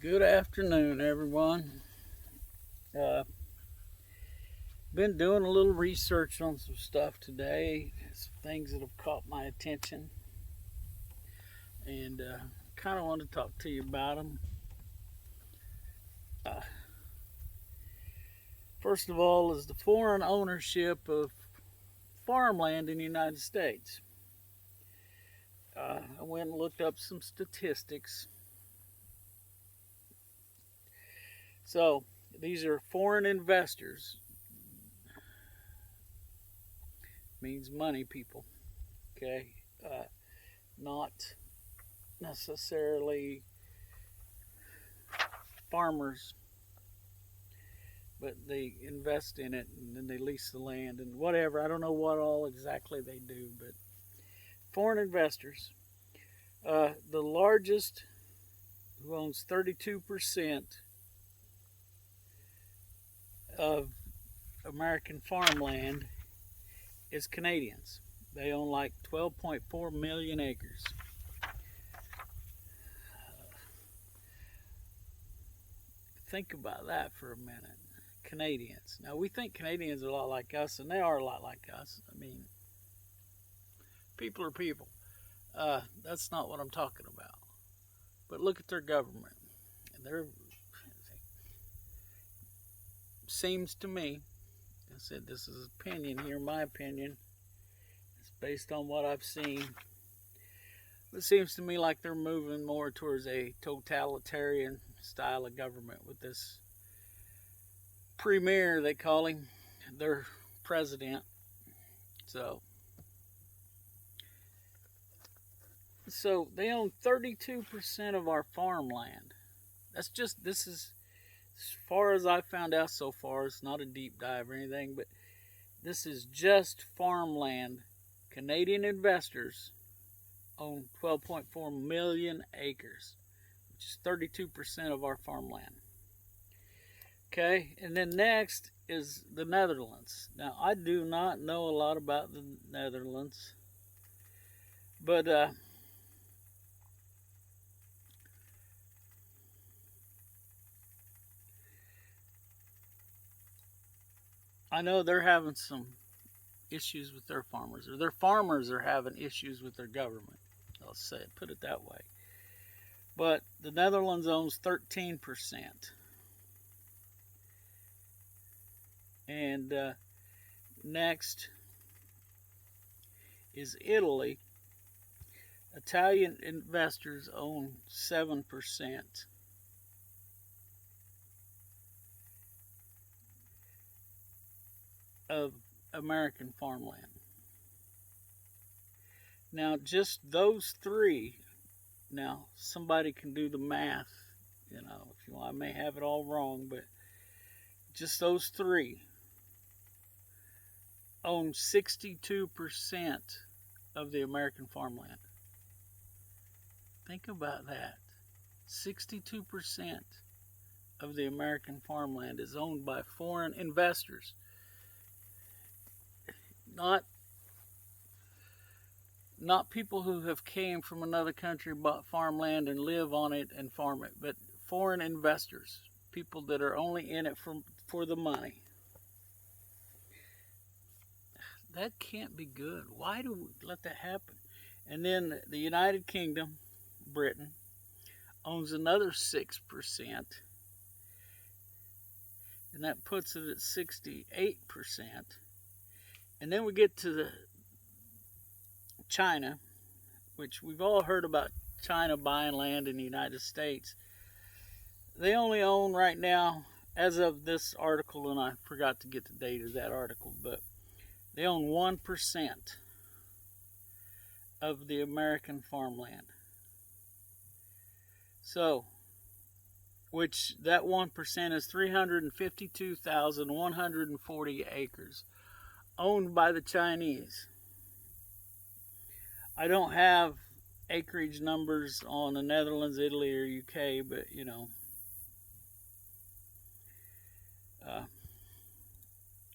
Good afternoon, everyone. Uh, been doing a little research on some stuff today, some things that have caught my attention, and kind of want to talk to you about them. Uh, First of all, is the foreign ownership of farmland in the United States. I went and looked up some statistics. So, these are foreign investors, means money people, okay? Not necessarily farmers, but they invest in it and then they lease the land and whatever. I don't know what all exactly they do, but foreign investors. The largest, who owns 32% of American farmland, is Canadians. They own like 12.4 million acres. Think about that for a minute. Canadians. Now, we think Canadians are a lot like us, and they are a lot like us. I mean, people are people. That's not what I'm talking about. But look at their government. Their seems to me, I said this is opinion here, my opinion. It's based on what I've seen. It seems to me like they're moving more towards a totalitarian style of government with this premier, they call him, their president. So they own 32% of our farmland. This is, as far as I found out so far, it's not a deep dive or anything, but this is just farmland. Canadian investors own 12.4 million acres, which is 32% of our farmland. Okay, and then next is the Netherlands. Now, I do not know a lot about the Netherlands, but I know they're having some issues with their farmers, or their farmers are having issues with their government. Let's say it, put it that way. But the Netherlands owns 13%. And next is Italy. Italian investors own 7% of American farmland. Now, just those three, now somebody can do the math, if you want. I may have it all wrong, but just those three own 62% of the American farmland. Think about that. 62% of the American farmland is owned by foreign investors. Not people who have came from another country, bought farmland and live on it and farm it, but foreign investors, people that are only in it for the money. That can't be good. Why do we let that happen? And then the United Kingdom, Britain, owns another 6%, and that puts it at 68%. And then we get to the China, which we've all heard about China buying land in the United States. They only own right now, as of this article, and I forgot to get the date of that article, but they own 1% of the American farmland. So, which that 1% is 352,140 acres owned by the Chinese. I don't have acreage numbers on the Netherlands, Italy, or UK, but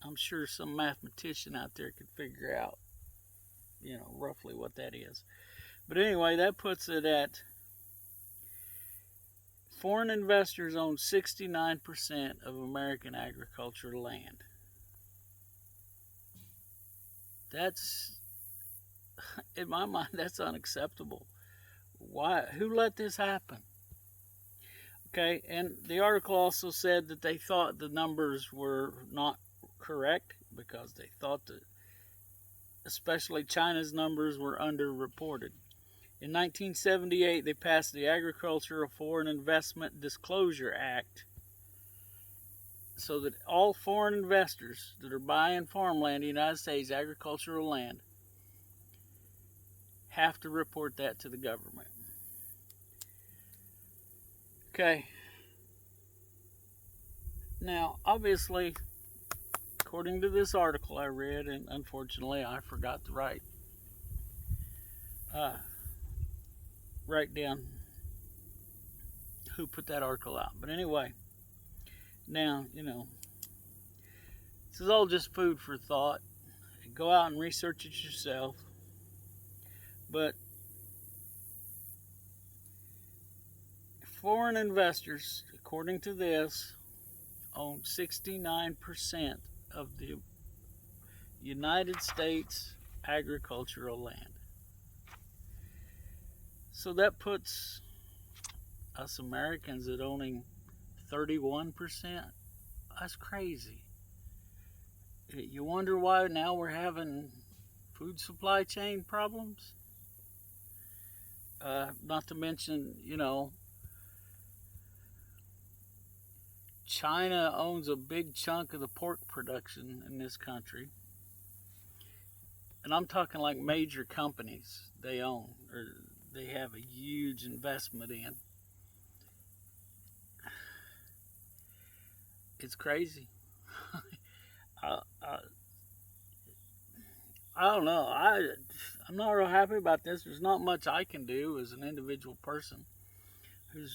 I'm sure some mathematician out there could figure out, roughly what that is. But anyway, that puts it at foreign investors own 69% of American agricultural land. That's, in my mind, that's unacceptable. Why? Who let this happen? Okay, and the article also said that they thought the numbers were not correct because they thought that especially China's numbers were underreported. In 1978, they passed the Agricultural Foreign Investment Disclosure Act so that all foreign investors that are buying farmland in the United States, agricultural land, have to report that to the government. Okay. Now, obviously, according to this article I read, and unfortunately I forgot to write down who put that article out. But anyway, now, this is all just food for thought. Go out and research it yourself. But foreign investors, according to this, own 69% of the United States agricultural land. So that puts us Americans at owning 31%. That's crazy. You wonder why now we're having food supply chain problems? Not to mention, China owns a big chunk of the pork production in this country. And I'm talking like major companies they own, or they have a huge investment in. It's crazy. I don't know. I'm not real happy about this. There's not much I can do as an individual person who's,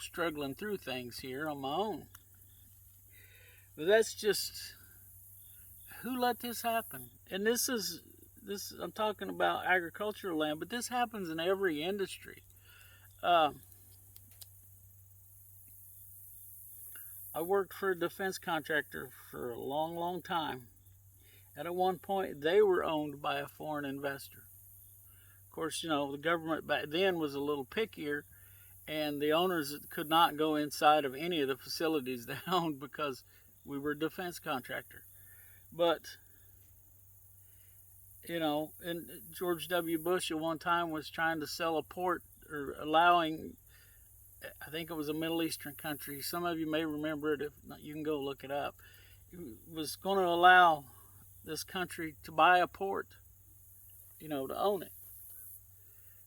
struggling through things here on my own. But that's just, who let this happen? And this I'm talking about agricultural land, but this happens in every industry. I worked for a defense contractor for a long, long time. And at one point, they were owned by a foreign investor. Of course, the government back then was a little pickier, and the owners could not go inside of any of the facilities they owned because we were a defense contractor. But, and George W. Bush at one time was trying to sell a port, or allowing, I think it was a Middle Eastern country. Some of you may remember it. If not, you can go look it up. He was going to allow this country to buy a port, to own it.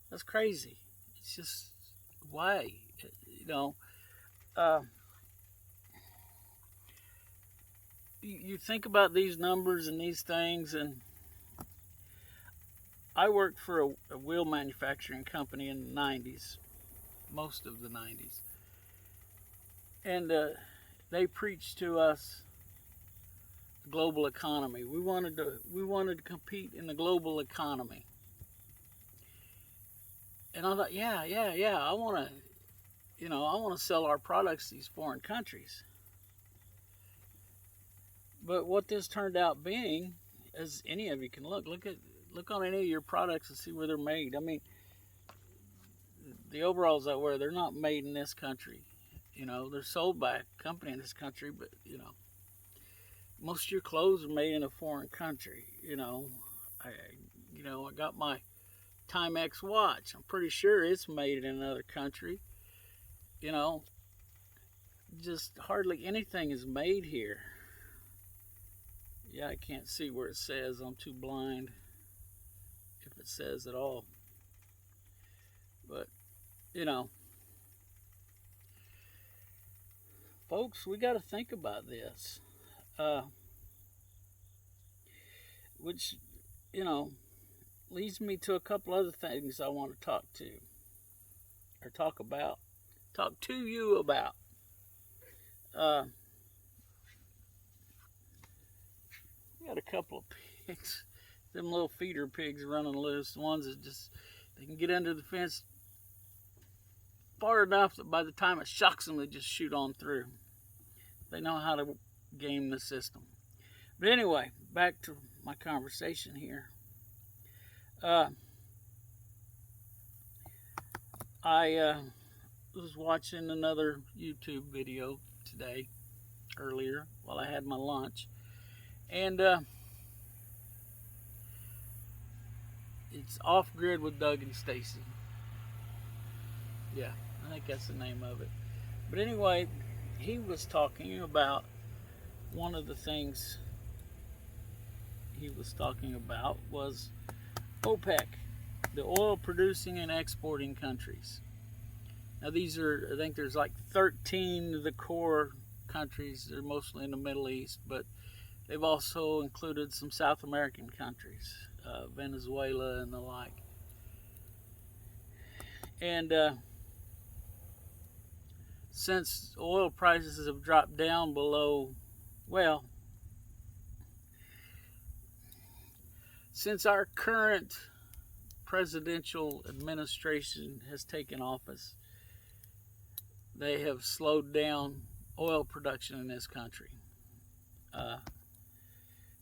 That's crazy. It's just, why? You think about these numbers and these things, and I worked for a wheel manufacturing company in the 90s, most of the 90s. And they preached to us the global economy. We wanted to compete in the global economy. And I thought, yeah, I want to sell our products to these foreign countries. But what this turned out being, as any of you can look on any of your products and see where they're made. I mean, the overalls I wear, they're not made in this country. They're sold by a company in this country, but, most of your clothes are made in a foreign country. I got my Timex watch. I'm pretty sure it's made in another country. Just hardly anything is made here. Yeah, I can't see where it says. I'm too blind if it says at all. But, folks, we got to think about this. Which, leads me to a couple other things I want to talk to you about. We got a couple of pigs them little feeder pigs running loose, the ones that just, they can get under the fence far enough that by the time it shocks them, they just shoot on through. They know how to game the system. But anyway, back to my conversation here. I was watching another YouTube video today, earlier, while I had my lunch. And it's Off Grid with Doug and Stacy. Yeah, I think that's the name of it. But anyway, he was talking about one of the things he was talking about was OPEC, the oil producing and exporting countries. Now these are, I think there's like 13 of the core countries. They're mostly in the Middle East, but they've also included some South American countries, Venezuela and the like. And since oil prices have dropped down below, well, since our current presidential administration has taken office, they have slowed down oil production in this country.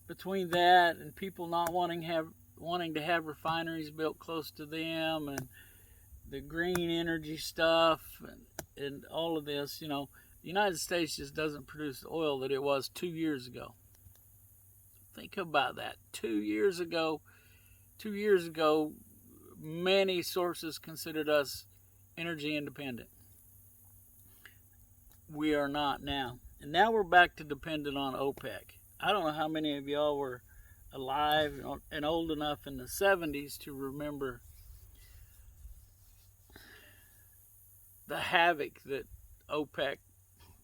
Between that and people not wanting to have refineries built close to them, and the green energy stuff, and all of this, you know, the United States just doesn't produce the oil that it was 2 years ago. Think about that. 2 years ago, many sources considered us energy independent. We are not now. And now we're back to dependent on OPEC. I don't know how many of y'all were alive and old enough in the 70s to remember the havoc that OPEC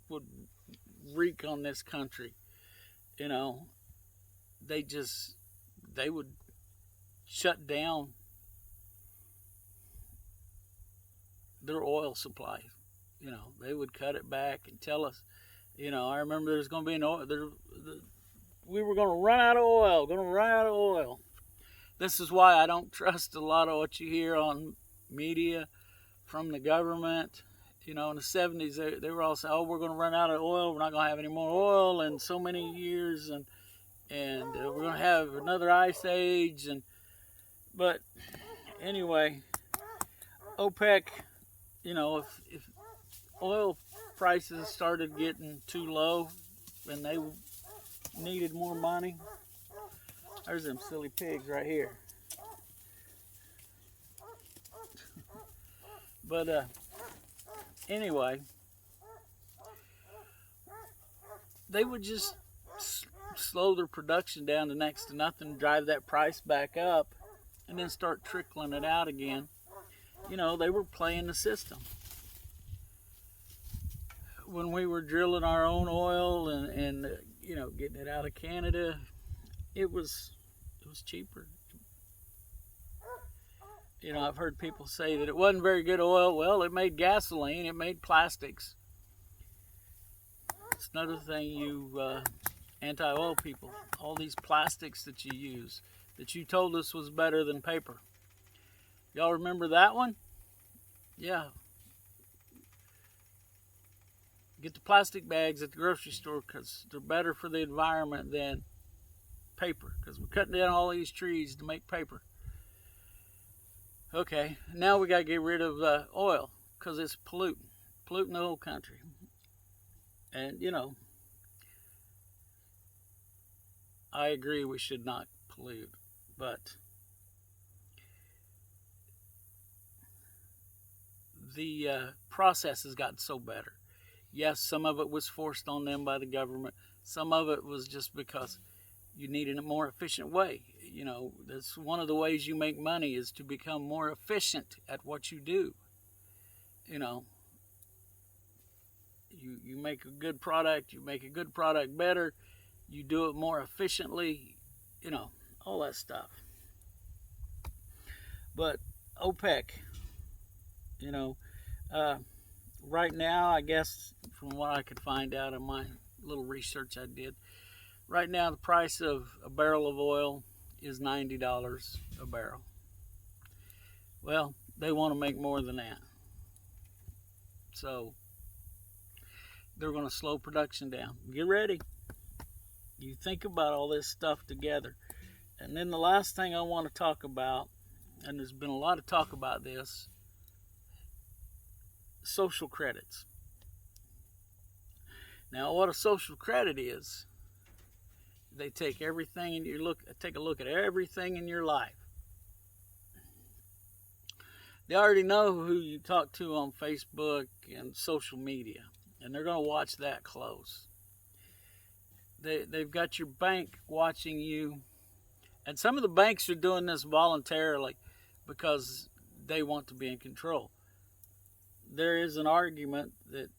would wreak on this country. You know, they would shut down their oil supply. You know, they would cut it back and tell us, you know, I remember there's going to be an oil, we were going to run out of oil, This is why I don't trust a lot of what you hear on media from the government. You know, in the 70s, they were all saying, oh, we're going to run out of oil, we're not going to have any more oil in so many years, and we're going to have another ice age. But anyway, OPEC, you know, if oil prices started getting too low and they needed more money, there's them silly pigs right here. But anyway, they would just slow their production down to next to nothing, drive that price back up, and then start trickling it out again. You know, they were playing the system. When we were drilling our own oil and you know, getting it out of Canada, it was cheaper. You know, I've heard people say that it wasn't very good oil. Well, it made gasoline, it made plastics. It's another thing, you anti-oil people, all these plastics that you use, that you told us was better than paper. Y'all remember that one? Yeah. Get the plastic bags at the grocery store because they're better for the environment than paper, because we're cutting down all these trees to make paper. Okay, now we got to get rid of oil because it's polluting the whole country. And, you know, I agree we should not pollute, but the process has gotten so better. Yes, some of it was forced on them by the government. Some of it was just because you needed a more efficient way. You know, that's one of the ways you make money, is to become more efficient at what you do. You know, you make a good product, you make a good product better, you do it more efficiently, you know, all that stuff. But OPEC, you know, right now, I guess, from what I could find out in my little research I did, right now the price of a barrel of oil is $90 a barrel. Well, they want to make more than that. So they're going to slow production down. Get ready. You think about all this stuff together. And then the last thing I want to talk about, and there's been a lot of talk about this, social credits. Now, what a social credit is, they take everything and take a look at everything in your life. They already know who you talk to on Facebook and social media, and they're going to watch that close. They've got your bank watching you, and some of the banks are doing this voluntarily because they want to be in control. There is an argument that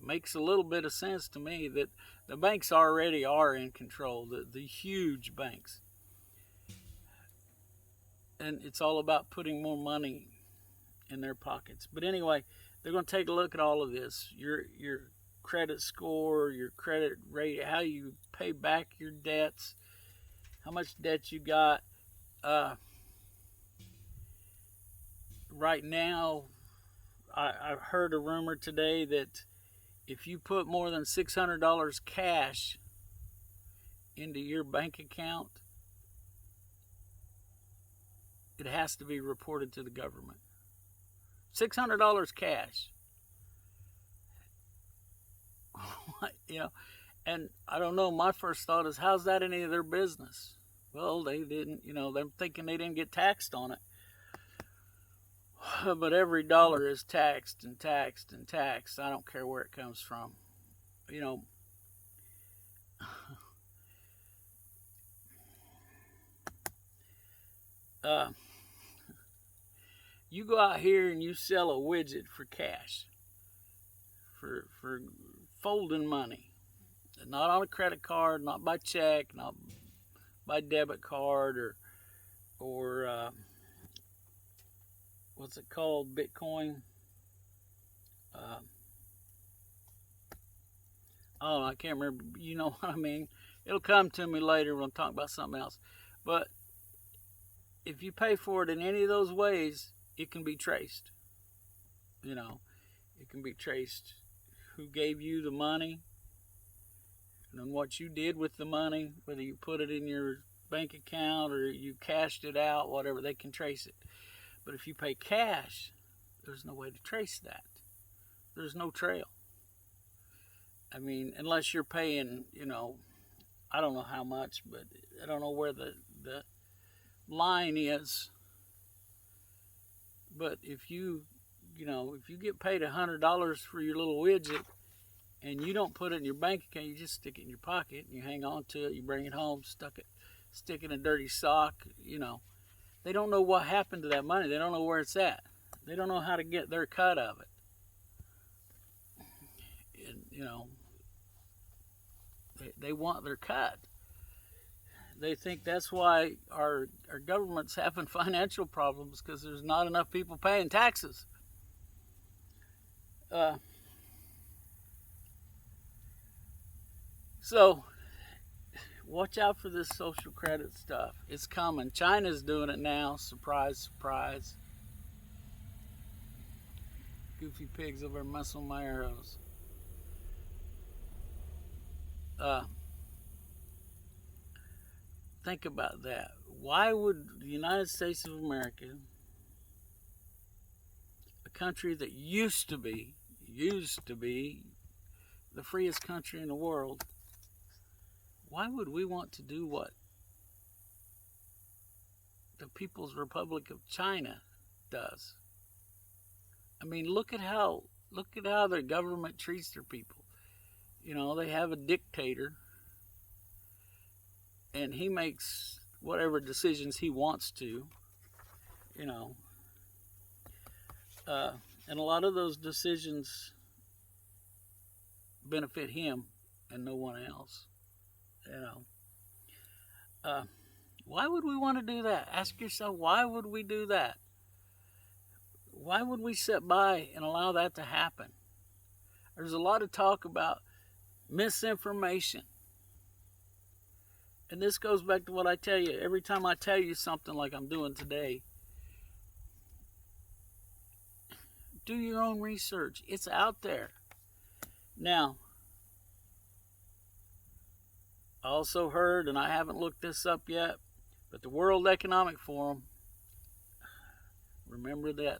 makes a little bit of sense to me that the banks already are in control, the huge banks. And it's all about putting more money in their pockets. But anyway, they're going to take a look at all of this. Your credit score, your credit rate, how you pay back your debts, how much debt you got. Right now, I've heard a rumor today that if you put more than $600 cash into your bank account, it has to be reported to the government. $600 cash. And I don't know, my first thought is, how's that any of their business? Well, they didn't, they're thinking they didn't get taxed on it. But every dollar is taxed and taxed and taxed. I don't care where it comes from. You go out here and you sell a widget for cash, for folding money, not on a credit card, not by check, not by debit card, or what's it called, Bitcoin? Oh, I can't remember. You know what I mean? It'll come to me later when I'm talking about something else. But if you pay for it in any of those ways, it can be traced. It can be traced who gave you the money and what you did with the money, whether you put it in your bank account or you cashed it out, whatever, they can trace it. But if you pay cash, there's no way to trace that. There's no trail. I mean, unless you're paying, I don't know how much, but I don't know where the line is. But if you get paid $100 for your little widget and you don't put it in your bank account, you just stick it in your pocket and you hang on to it, you bring it home, stick it in a dirty sock, they don't know what happened to that money. They don't know where it's at. They don't know how to get their cut of it. And, they want their cut. They think that's why our government's having financial problems, because there's not enough people paying taxes. So watch out for this social credit stuff. It's coming. China's doing it now. Surprise, surprise. Goofy pigs over messing with my arrows. Think about that. Why would the United States of America, a country that used to be the freest country in the world, why would we want to do what the People's Republic of China does? I mean, look at how their government treats their people. They have a dictator, and he makes whatever decisions he wants to, and a lot of those decisions benefit him and no one else. Why would we want to do that? Ask yourself, why would we do that? Why would we sit by and allow that to happen? There's a lot of talk about misinformation. And this goes back to what I tell you every time I tell you something like I'm doing today. Do your own research. It's out there. Now, I also heard, and I haven't looked this up yet, but the World Economic Forum, remember that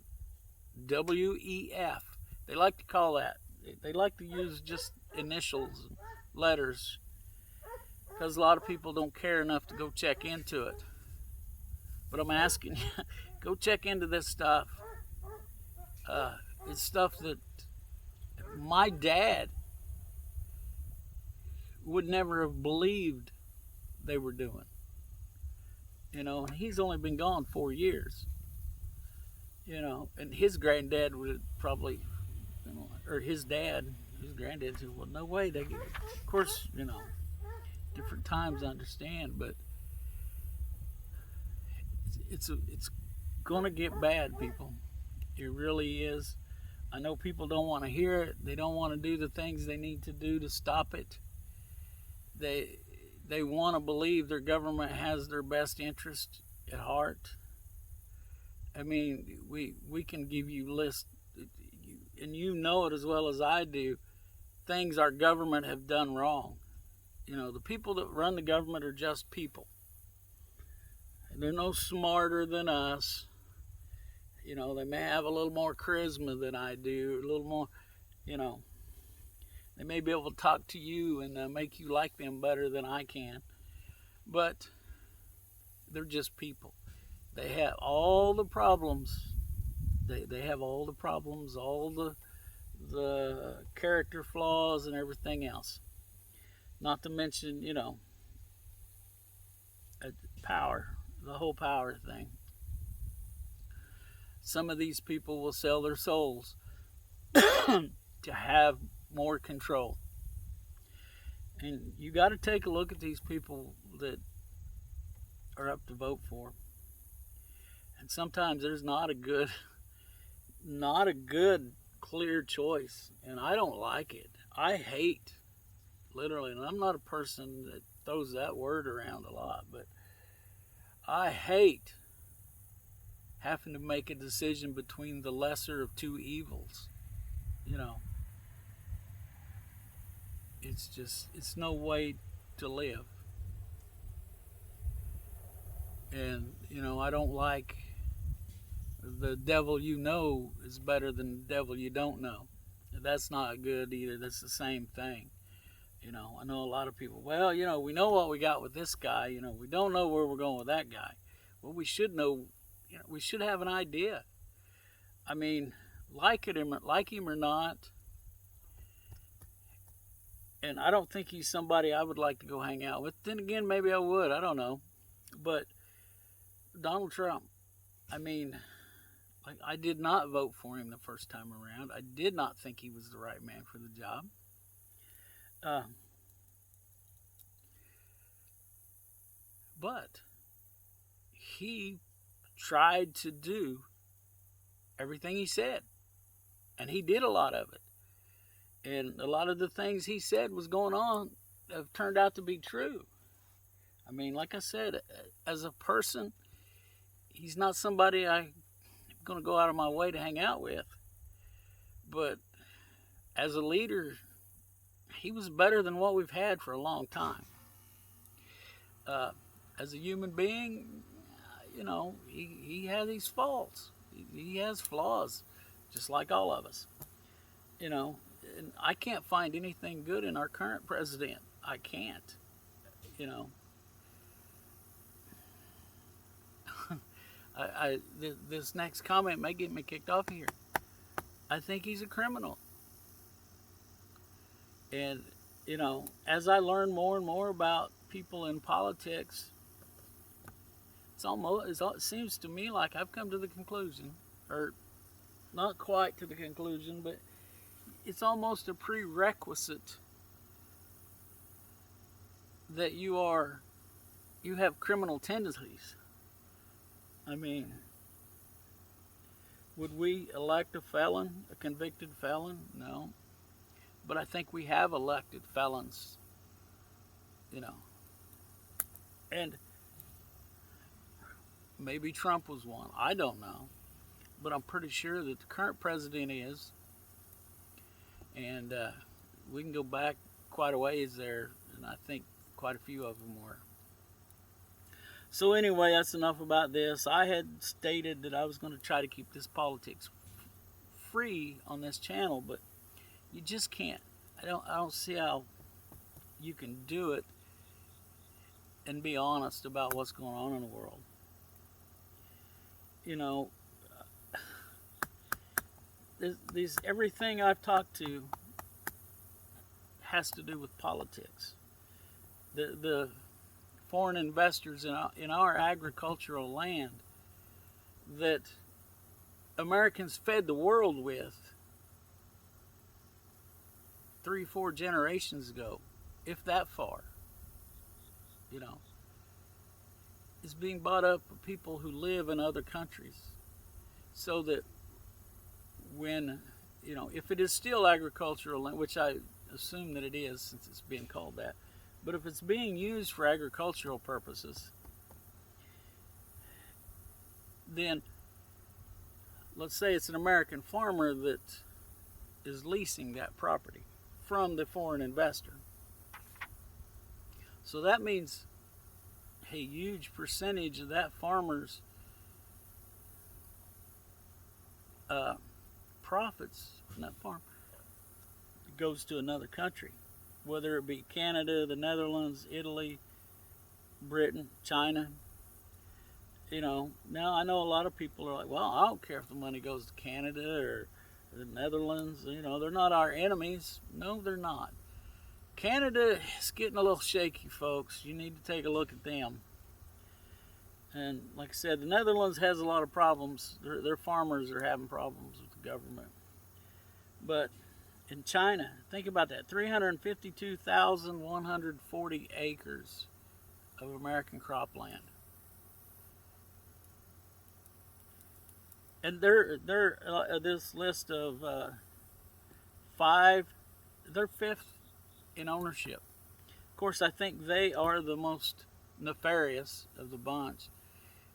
WEF, they like to call that. They like to use just initials, letters, because a lot of people don't care enough to go check into it. But I'm asking you, go check into this stuff. It's stuff that my dad would never have believed they were doing. You know, and he's only been gone 4 years. You know, and his granddad would probably, you know, or his granddad said, well, no way. Of course, you know, different times I understand, but it's going to get bad, people. It really is. I know people don't want to hear it. They don't want to do the things they need to do to stop it. They want to believe their government has their best interest at heart. I mean, we can give you lists, and you know it as well as I do, things our government have done wrong. You know, the people that run the government are just people. And they're no smarter than us. You know, they may have a little more charisma than I do, a little more, you know. They may be able to talk to you and make you like them better than I can. But they're just people. They have all the problems. They have all the problems, all the character flaws and everything else. Not to mention, you know, power, the whole power thing. Some of these people will sell their souls to have more control. And you got to take a look at these people that are up to vote for. And sometimes there's not a good clear choice, and I don't like it. I hate, literally, and I'm not a person that throws that word around a lot, but I hate having to make a decision between the lesser of two evils. You know, it's no way to live. And, you know, I don't like the devil you know is better than the devil you don't know. That's not good either. That's the same thing. You know, I know a lot of people, well, you know, we know what we got with this guy. You know, we don't know where we're going with that guy. Well, we should know, you know, we should have an idea. I mean, like him or not, and I don't think he's somebody I would like to go hang out with. Then again, maybe I would. I don't know. But Donald Trump, I mean, like, I did not vote for him the first time around. I did not think he was the right man for the job. But he tried to do everything he said, and he did a lot of it. And a lot of the things he said was going on have turned out to be true. I mean, like I said, as a person, he's not somebody I'm going to go out of my way to hang out with. But as a leader, he was better than what we've had for a long time. As a human being, you know, he has these faults. He has flaws, just like all of us. You know, and I can't find anything good in our current president. I can't, you know. This next comment may get me kicked off here. I think he's a criminal. And, you know, as I learn more and more about people in politics, it seems to me like I've come to the conclusion, or not quite to the conclusion, but it's almost a prerequisite that you have criminal tendencies. I mean, would we elect a felon, a convicted felon? No. But I think we have elected felons, you know. And maybe Trump was one. I don't know. But I'm pretty sure that the current president is. And we can go back quite a ways there, and I think quite a few of them were. So anyway, that's enough about this. I had stated that I was going to try to keep this politics free on this channel, but you just can't. I don't see how you can do it and be honest about what's going on in the world. You know, everything I've talked to has to do with politics. The foreign investors in our agricultural land that Americans fed the world with 3-4 generations ago, if that far, you know, is being bought up by people who live in other countries, so that when, you know, if it is still agricultural land, which I assume that it is since it's being called that, but if it's being used for agricultural purposes, then let's say it's an American farmer that is leasing that property from the foreign investor. So that means a huge percentage of that farmer's profits from that farm goes to another country, whether it be Canada, the Netherlands, Italy, Britain, China. You know, now I know a lot of people are like, well, I don't care if the money goes to Canada or the Netherlands. You know, they're not our enemies. No, they're not. Canada is getting a little shaky, folks. You need to take a look at them. And like I said, the Netherlands has a lot of problems. Their farmers are having problems with the government. But in China, think about that, 352,140 acres of American cropland. And they're this list of 5, they're 5th in ownership. Of course, I think they are the most nefarious of the bunch.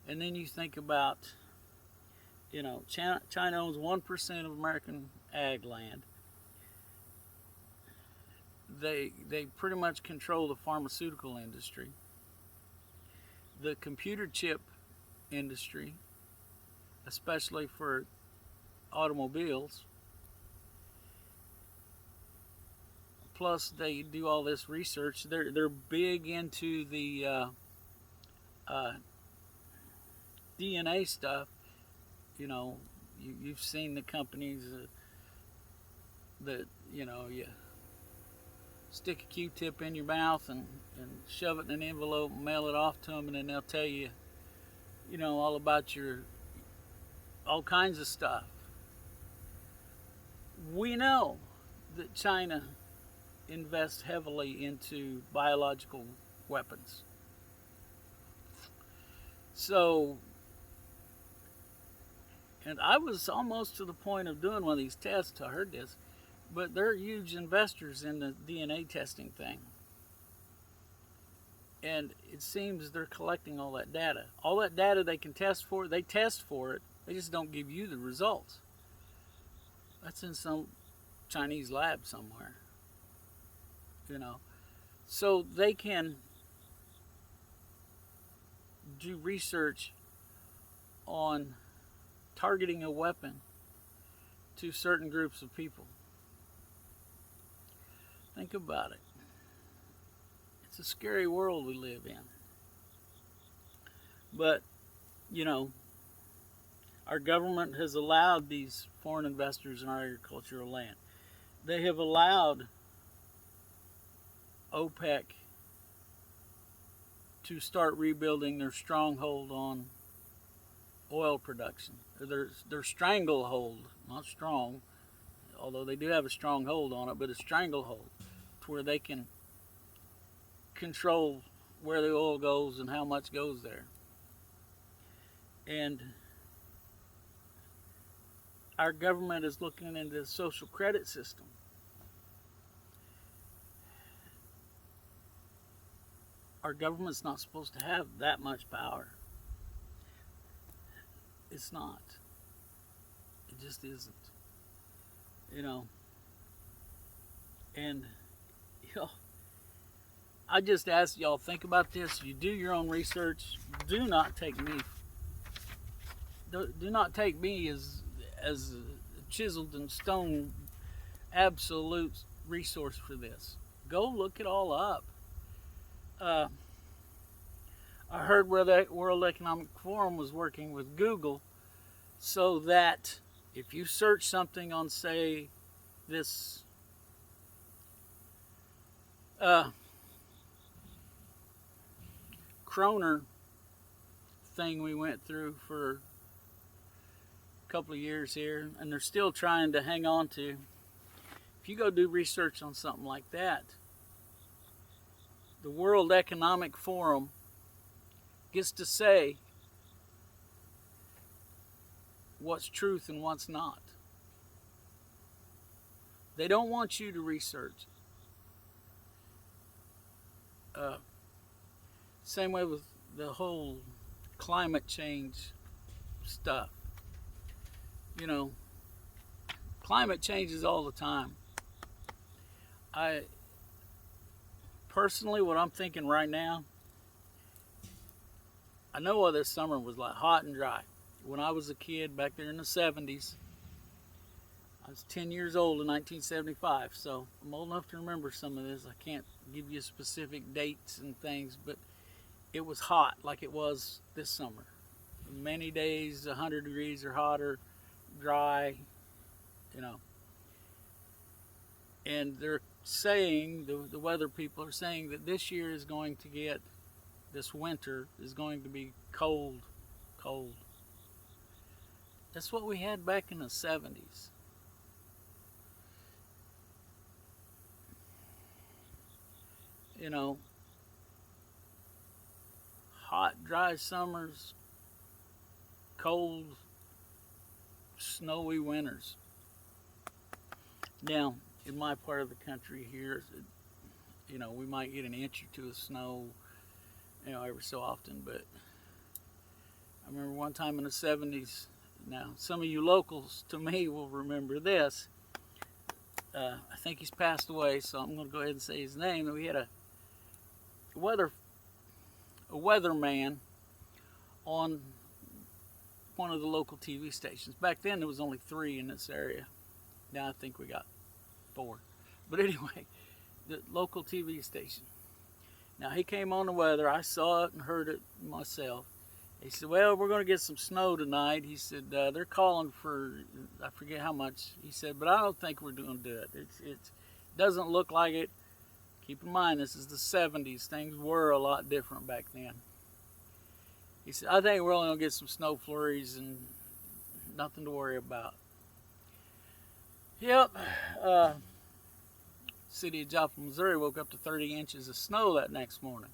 And then you think about, you know, China owns 1% of American ag land. They pretty much control the pharmaceutical industry, the computer chip industry, especially for automobiles. Plus, they do all this research. They're big into the DNA stuff. You know, you've seen the companies that, you know, you stick a Q-tip in your mouth and shove it in an envelope and mail it off to them, and then they'll tell you, you know, all about all kinds of stuff. We know that China invests heavily into biological weapons. So, and I was almost to the point of doing one of these tests. I heard this, but they're huge investors in the DNA testing thing. And it seems they're collecting all that data. All that data they can test for, they test for it. They just don't give you the results. That's in some Chinese lab somewhere. You know, so they can do research on targeting a weapon to certain groups of people. Think about it. It's a scary world we live in. But, you know, our government has allowed these foreign investors in our agricultural land. They have allowed Opec to start rebuilding their stronghold on oil production. Their stranglehold, not strong, although they do have a strong hold on it, but a stranglehold to where they can control where the oil goes and how much goes there. And our government is looking into the social credit system. Our government's not supposed to have that much power. It's not. It just isn't. You know. And, you know, I just ask y'all, think about this. You do your own research. Do not take me. Do not take me as chiseled in stone absolute resource for this. Go look it all up. I heard where the World Economic Forum was working with Google so that if you search something on, say, this Kroner thing we went through for a couple of years here, and they're still trying to hang on to. If you go do research on something like that, the World Economic Forum gets to say what's truth and what's not. They don't want you to research. Same way with the whole climate change stuff. You know, climate changes all the time. Personally, what I'm thinking right now, I know what this summer was like, hot and dry. When I was a kid back there in the 70s, I was 10 years old in 1975, so I'm old enough to remember some of this. I can't give you specific dates and things, but it was hot like it was this summer. Many days, 100 degrees or hotter, dry, you know. And they're saying, the weather people are saying that this year is going to get, this winter is going to be cold. That's what we had back in the 70s. You know, hot, dry summers, cold, snowy winters. Now, in my part of the country here, you know, we might get an inch or two of snow, you know, every so often, but I remember one time in the 70s, now some of you locals to me will remember this. I think he's passed away, so I'm going to go ahead and say his name. We had a weatherman on one of the local TV stations. Back then there was only 3 in this area. Now I think we got 4. But anyway, the local TV station. Now he came on the weather. I saw it and heard it myself. He said, well, we're going to get some snow tonight. He said, they're calling for, I forget how much. He said, but I don't think we're going to do it. It doesn't look like it. Keep in mind, this is the 70s. Things were a lot different back then. He said, I think we're only going to get some snow flurries and nothing to worry about. Yep. City of Joplin, Missouri woke up to 30 inches of snow that next morning.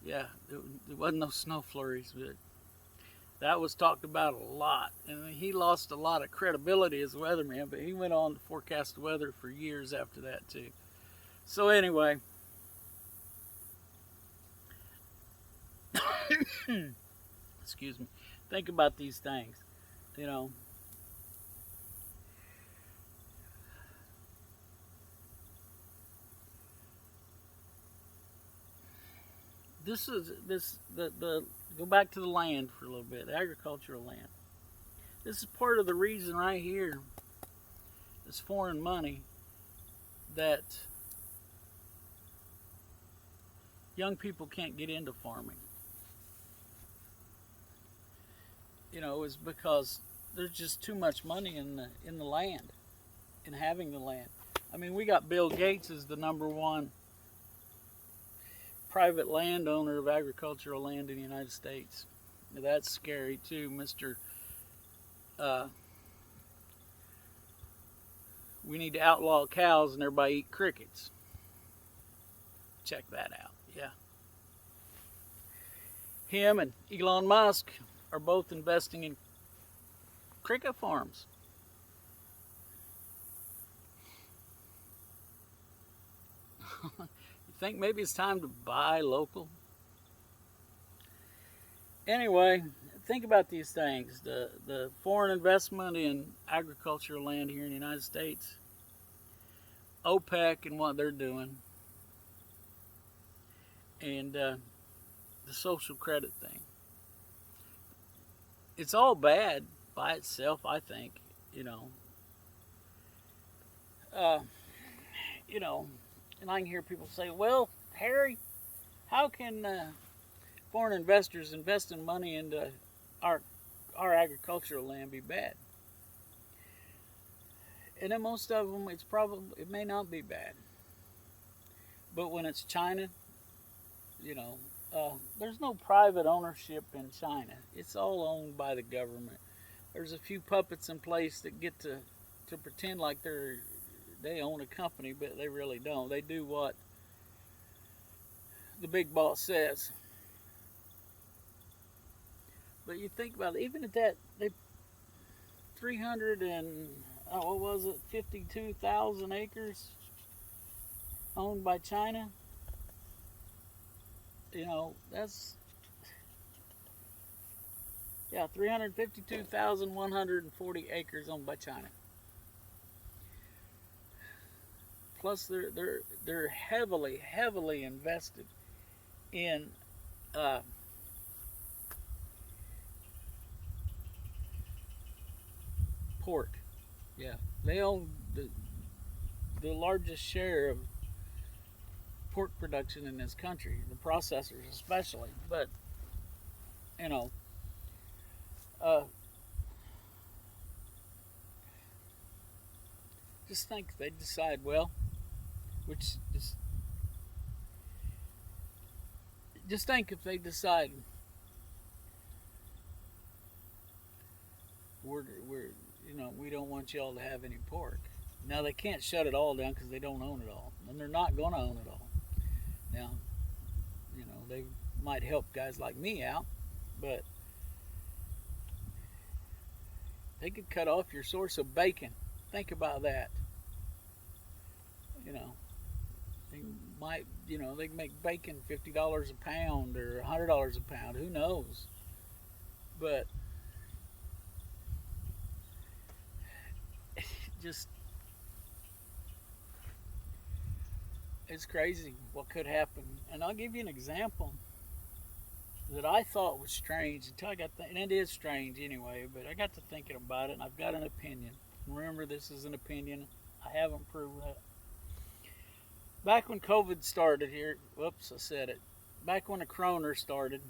Yeah, there wasn't no snow flurries, but that was talked about a lot. And he lost a lot of credibility as a weatherman, but he went on to forecast the weather for years after that, too. So anyway, excuse me, think about these things, you know. Go back to the land for a little bit, the agricultural land. This is part of the reason right here, this foreign money, that young people can't get into farming. You know, is because there's just too much money in the land, in having the land. I mean, we got Bill Gates as the #1 private landowner of agricultural land in the United States. Now, that's scary too, Mr. We need to outlaw cows and everybody eat crickets. Check that out, yeah. Him and Elon Musk are both investing in cricket farms. You think maybe it's time to buy local? Anyway, think about these things. The foreign investment in agricultural land here in the United States, OPEC and what they're doing, and the social credit thing. It's all bad by itself, I think. You know, uh, you know, and I can hear people say, "Well, Harry, how can foreign investors investing money into our our agricultural land be bad?" And in most of them, it may not be bad. But when it's China, you know, there's no private ownership in China. It's all owned by the government. There's a few puppets in place that get to pretend like they own a company, but they really don't. They do what the big boss says. But you think about it, even at that, they 300 and what was it, 52,000 acres owned by China. You know, that's, yeah, 352,140 acres owned by China. Plus, they're heavily invested in uh, pork. Yeah, they own the largest share of pork production in this country, the processors especially. But you know, uh, just think they decide, well, which just think if they decide we're we don't want y'all to have any pork. Now they can't shut it all down because they don't own it all, and they're not going to own it all. Now, they might help guys like me out, but they could cut off your source of bacon. Think about that. You know, they might, they can make bacon $50 a pound or $100 a pound. Who knows? But just, it's crazy what could happen. And I'll give you an example that I thought was strange until I got, and it is strange anyway, but I got to thinking about it, and I've got an opinion. Remember, this is an opinion. I haven't proved that. Back when COVID started here, whoops, I said it. Back when the Corona started,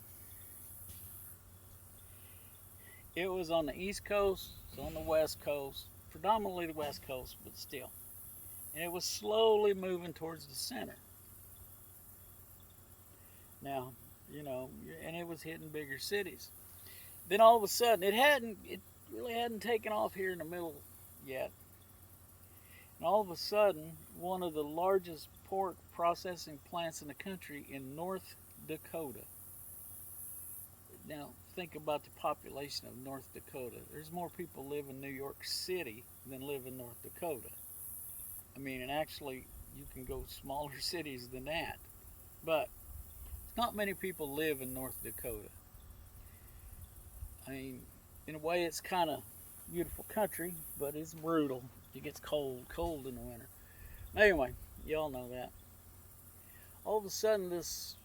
it was on the East Coast, it's on the West Coast, predominantly the West Coast, but still. And it was slowly moving towards the center. Now, and it was hitting bigger cities. Then all of a sudden, it really hadn't taken off here in the middle yet. And all of a sudden, one of the largest pork processing plants in the country in North Dakota. Now, think about the population of North Dakota. There's more people live in New York City than live in North Dakota. I mean, and actually, you can go smaller cities than that. But not many people live in North Dakota. I mean, in a way, it's kind of beautiful country, but it's brutal. It gets cold in the winter. Anyway, y'all know that. All of a sudden, this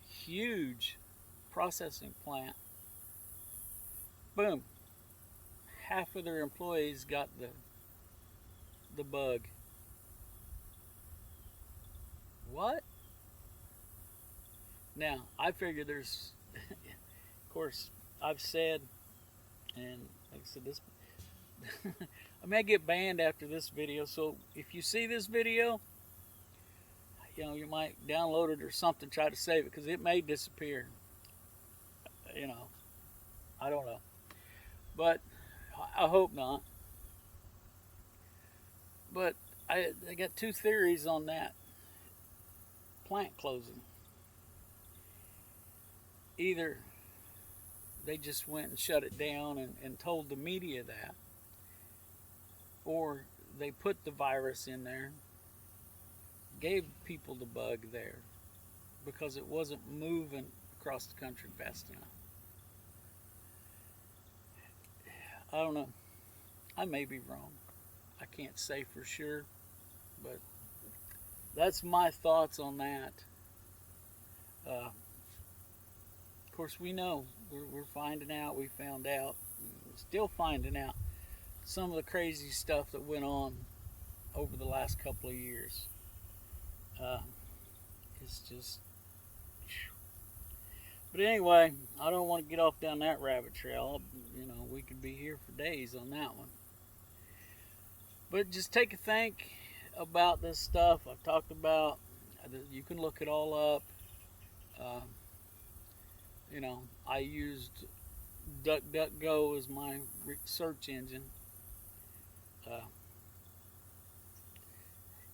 huge processing plant, boom, half of their employees got the bug. What? Now, I figure there's, of course, I've said, and like I said, this, I may get banned after this video, so if you see this video, you might download it or something, try to save it, because it may disappear. I don't know. But I hope not. But I got two theories on that plant closing. Either they just went and shut it down and told the media that, or they put the virus in there, gave people the bug there because it wasn't moving across the country fast enough. I don't know. I may be wrong. I can't say for sure, but that's my thoughts on that. Of course, we know we're finding out. We found out, still finding out some of the crazy stuff that went on over the last couple of years. It's just. But anyway, I don't want to get off down that rabbit trail. You know, we could be here for days on that one. But just take a think about this stuff I've talked about. You can look it all up. You know, I used DuckDuckGo as my search engine.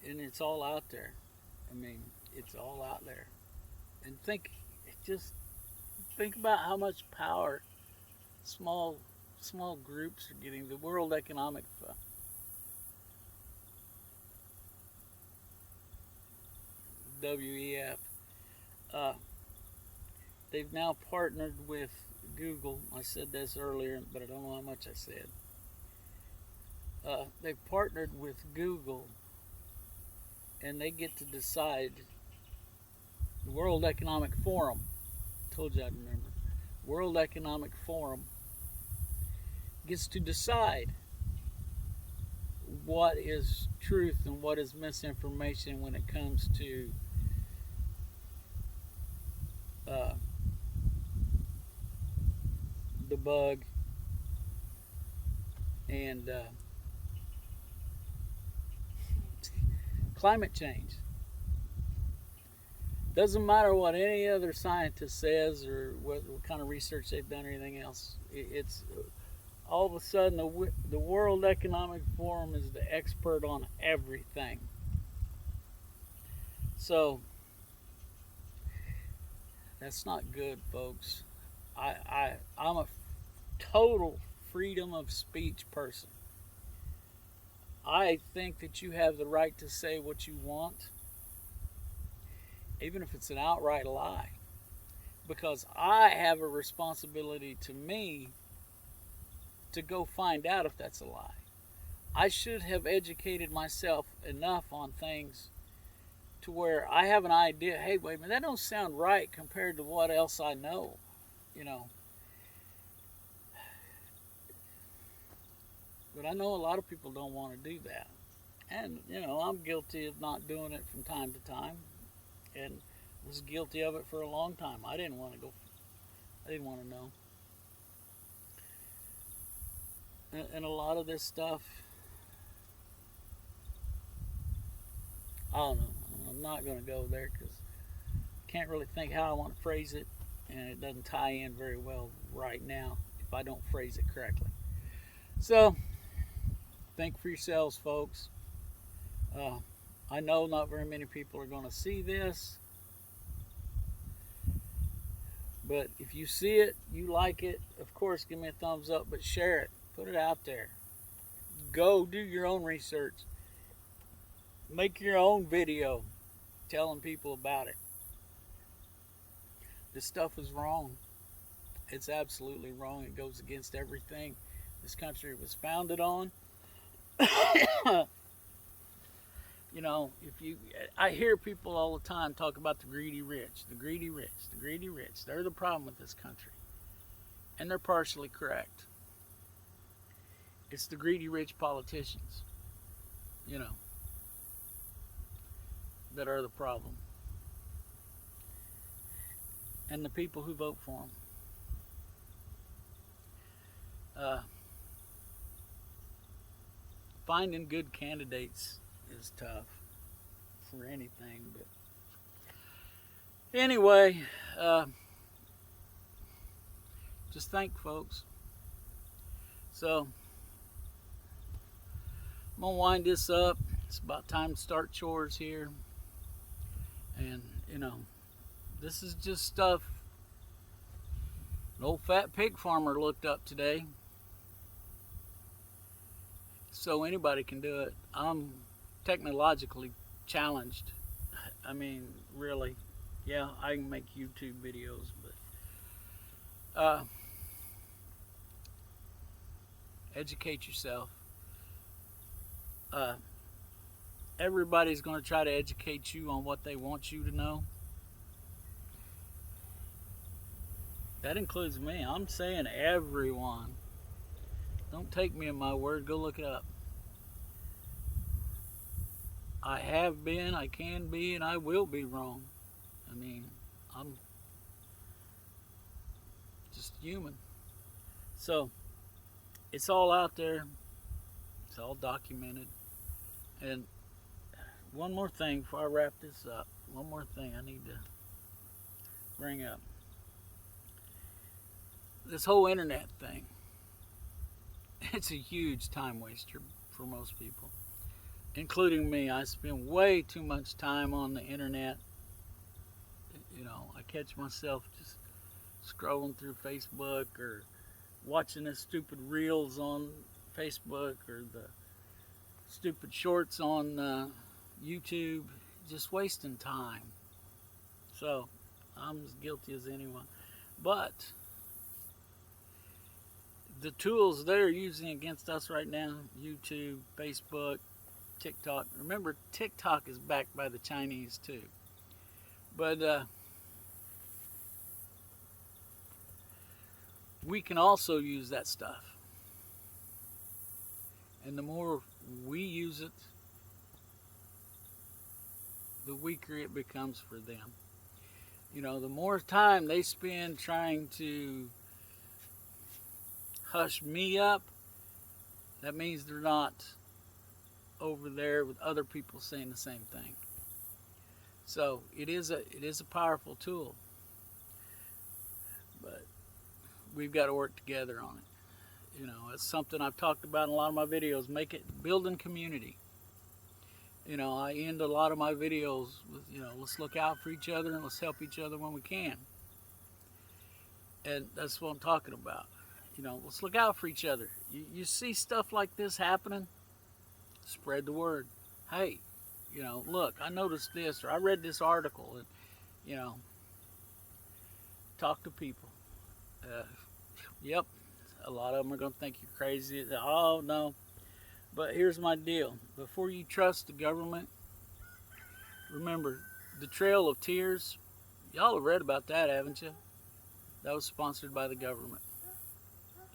And it's all out there. I mean, it's all out there. And just think about how much power small groups are getting. The World Economic WEF. They've now partnered with Google. I said this earlier, but I don't know how much I said. They've partnered with Google, and they get to decide. The World Economic Forum. Told you I'd remember. World Economic Forum gets to decide what is truth and what is misinformation when it comes to the bug and climate change. Doesn't matter what any other scientist says or what kind of research they've done or anything else. It's all of a sudden the World Economic Forum is the expert on everything. So that's not good, folks. I'm a total freedom of speech person. I think that you have the right to say what you want, even if it's an outright lie, because I have a responsibility to me to go find out if that's a lie. I should have educated myself enough on things to where I have an idea, hey, wait a minute, that don't sound right compared to what else I know, you know. But I know a lot of people don't want to do that. And, you know, I'm guilty of not doing it from time to time. And was guilty of it for a long time. I didn't want to know. And a lot of this stuff, I don't know. I'm not going to go there because I can't really think how I want to phrase it. And it doesn't tie in very well right now if I don't phrase it correctly. So, think for yourselves, folks. I know not very many people are going to see this, but if you see it, you like it, of course, give me a thumbs up, but share it. Put it out there. Go do your own research. Make your own video telling people about it. This stuff is wrong. It's absolutely wrong. It goes against everything this country was founded on. You know, I hear people all the time talk about the greedy rich, the greedy rich, the greedy rich. They're the problem with this country. And they're partially correct. It's the greedy rich politicians, you know, that are the problem. And the people who vote for them. Finding good candidates is tough for anything, but anyway, just think, folks. So I'm gonna wind this up. It's about time to start chores here, and you know, this is just stuff an old fat pig farmer looked up today. So anybody can do it. I'm technologically challenged. I mean, really. Yeah, I can make YouTube videos, but educate yourself. Uh, Everybody's going to try to educate you on what they want you to know. That includes me. I'm saying everyone. Don't take me at my word. Go look it up. I have been, I can be, and I will be wrong. I mean, I'm just human. So, it's all out there. It's all documented. And one more thing before I wrap this up. One more thing I need to bring up. This whole internet thing. It's a huge time waster for most people, including me. I spend way too much time on the internet. You know, I catch myself just scrolling through Facebook or watching the stupid reels on Facebook or the stupid shorts on YouTube, just wasting time. So, I'm as guilty as anyone. But the tools they're using against us right now, YouTube, Facebook, TikTok. Remember, TikTok is backed by the Chinese too. But we can also use that stuff. And the more we use it, the weaker it becomes for them. You know, the more time they spend trying to hush me up, that means they're not over there with other people saying the same thing. So it is a powerful tool, but we've got to work together on it. You know, it's something I've talked about in a lot of my videos. Building community. You know, I end a lot of my videos with, you know, let's look out for each other and let's help each other when we can. And that's what I'm talking about. You know, let's look out for each other. You see stuff like this happening, spread the word. Hey, you know, look, I noticed this, or I read this article, and, you know, talk to people. Yep, a lot of them are going to think you're crazy. Oh, no. But here's my deal. Before you trust the government, remember, the Trail of Tears, y'all have read about that, haven't you? That was sponsored by the government.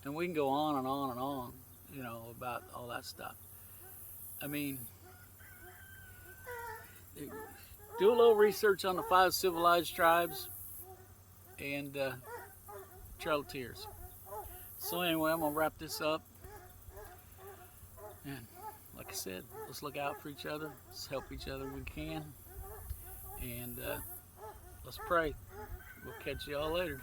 And we can go on and on and on, you know, about all that stuff. I mean, do a little research on the 5 civilized tribes and Trail of Tears. So anyway, I'm going to wrap this up. And like I said, let's look out for each other. Let's help each other when we can. And let's pray. We'll catch you all later.